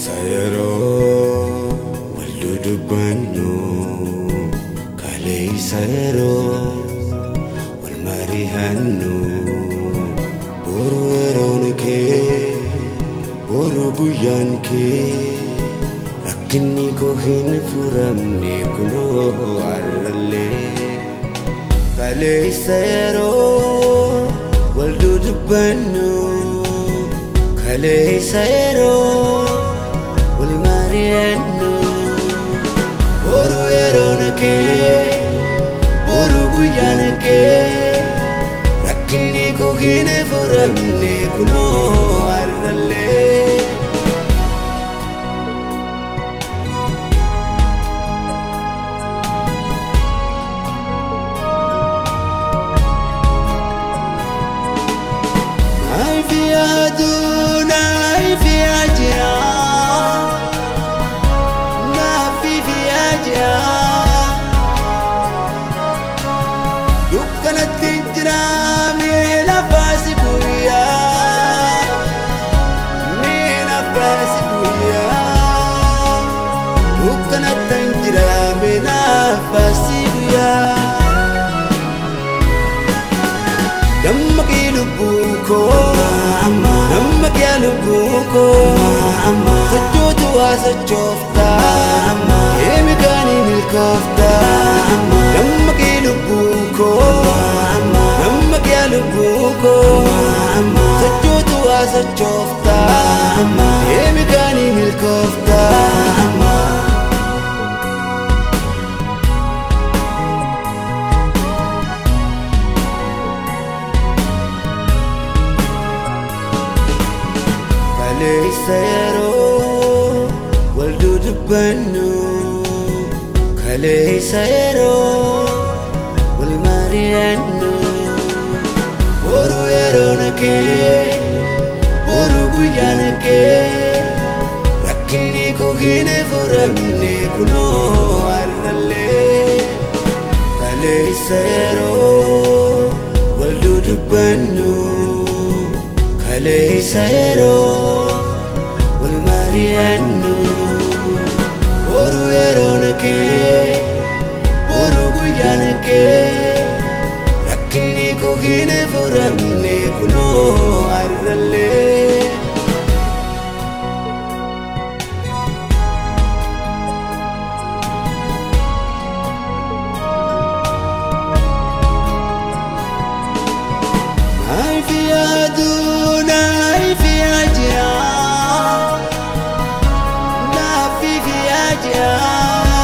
sayero waldudubannu kalei sayero walmarihannu boru eronke boru guyanke akini ko hin furamne kuno allalle kalei sayero waldudubannu kalei sayero walmarihannu boru eronke boru guyanke akini ko hin furamne kuno allalle Naa Ifi Yaa Naa Ifi Yaa dukkanatti jiraame lafaasi guyyaa dukkanatti jiraame lafaasi guyyaa dammaqi lubbuko dammaqi lubbuko sochootu haasachofta eemigani milkoofta dammaqi lubbuko dammaqi lubbuko sochootu haasachofta eemigani milkoofta kalei sayero waldudubannu kalei sayero walmarihannu boru eronke boru guyanke rakkinni ko hin furamne kuno allalle kalei sayero waldudubannu kalei sayero walmarihannu boru eronke boru guyanke rakkinni ko hin furamne kuno allalle Naa Ifi Yaa Aduu Naa Ifi Yaa Naa Ifi Yaa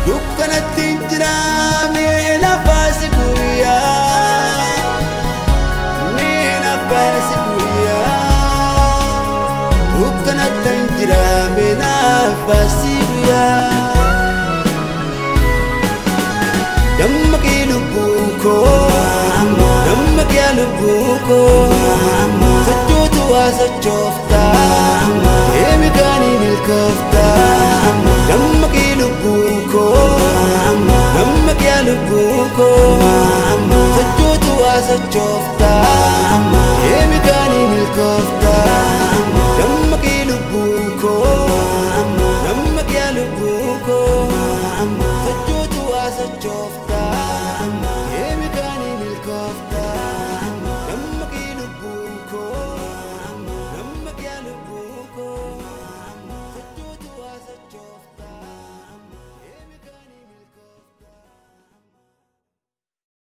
dukkanatti jiraame lafaasi guyyaa dukkanatti jiraame lafaasi guyyaa dammaqi lubbuko dammaqi lubbuko sochootu haasachofta eemigani milkoofta dammaqi lubbuko dammaqi lubbuko sochootu haasachofta eemigani milkoofta dammaqi lubbuko dammaqi lubbuko sochootu haasachofta